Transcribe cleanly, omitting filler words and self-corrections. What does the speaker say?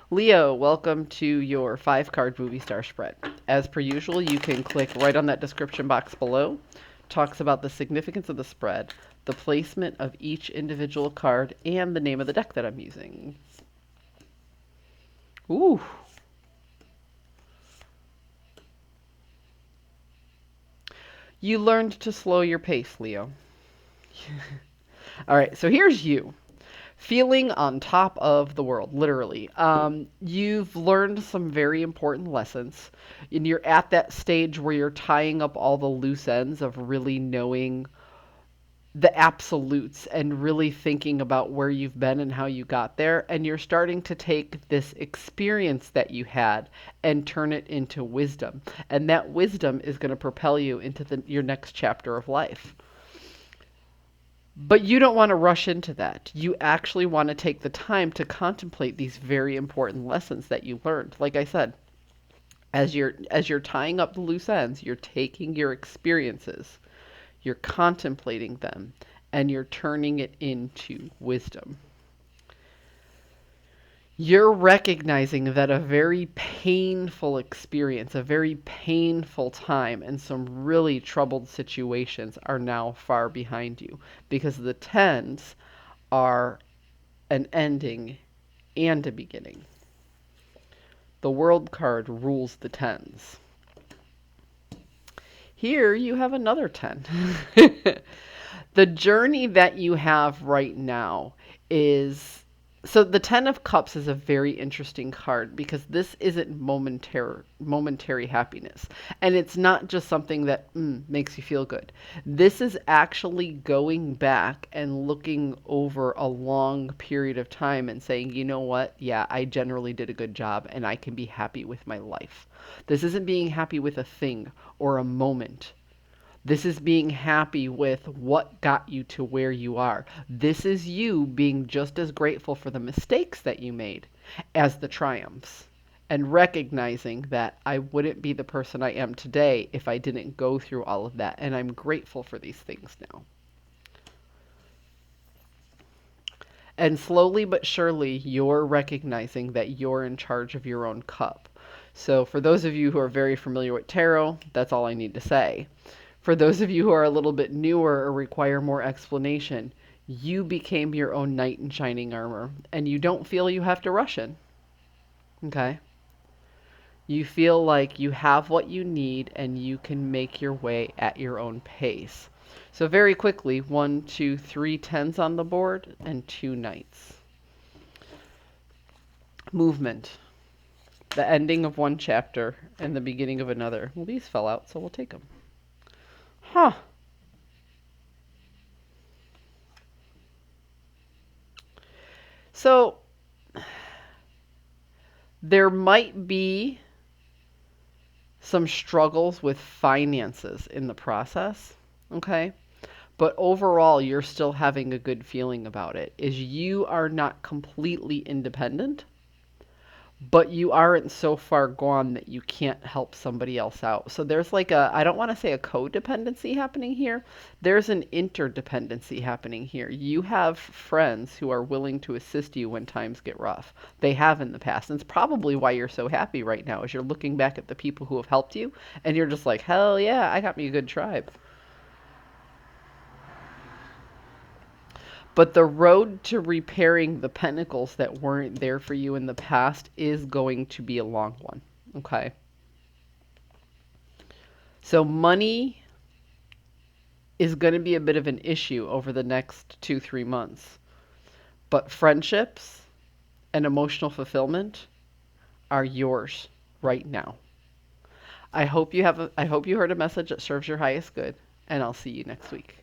Leo, welcome to your 5 card movie star spread. As per usual, you can click right on that description box below. Talks about the significance of the spread, the placement of each individual card, and the name of the deck that I'm using. Ooh. You learned to slow your pace, Leo. All right, so here's you. Feeling on top of the world, literally. You've learned some very important lessons, and you're at that stage where you're tying up all the loose ends of really knowing the absolutes and really thinking about where you've been and how you got there. And you're starting to take this experience that you had and turn it into wisdom. And that wisdom is going to propel you into your next chapter of life. But you don't want to rush into that. You actually want to take the time to contemplate these very important lessons that you learned. Like I said, as you're tying up the loose ends, you're taking your experiences, you're contemplating them, and you're turning it into wisdom. You're recognizing that a very painful experience, a very painful time, and some really troubled situations are now far behind you because the tens are an ending and a beginning. The world card rules the tens. Here you have another 10. The journey that you have right now is so the 10 of cups is a very interesting card because this isn't momentary happiness, and it's not just something that makes you feel good. This is actually going back and looking over a long period of time and saying, you know what, yeah, I generally did a good job and I can be happy with my life. This isn't being happy with a thing or a moment. This is being happy with what got you to where you are. This is you being just as grateful for the mistakes that you made as the triumphs, and recognizing that I wouldn't be the person I am today if I didn't go through all of that, and I'm grateful for these things now. And slowly but surely, you're recognizing that you're in charge of your own cup. So for those of you who are very familiar with tarot, that's all I need to say. For those of you who are a little bit newer or require more explanation, you became your own knight in shining armor, and you don't feel you have to rush in. Okay? You feel like you have what you need and you can make your way at your own pace. So very quickly, 1, 2, 3 tens on the board and 2 knights. Movement. The ending of one chapter and the beginning of another. Well, these fell out, so we'll take them. Huh. So, there might be some struggles with finances in the process, okay? But overall, you're still having a good feeling about it. Is you are not completely independent, but you aren't so far gone that you can't help somebody else out. So there's like I don't want to say a codependency happening here. There's an interdependency happening here. You have friends who are willing to assist you when times get rough. They have in the past. And it's probably why you're so happy right now, is you're looking back at the people who have helped you and you're just like, hell yeah, I got me a good tribe. But the road to repairing the pentacles that weren't there for you in the past is going to be a long one. Okay. So money is going to be a bit of an issue over the next 2-3 months. But friendships and emotional fulfillment are yours right now. I hope you heard a message that serves your highest good, and I'll see you next week.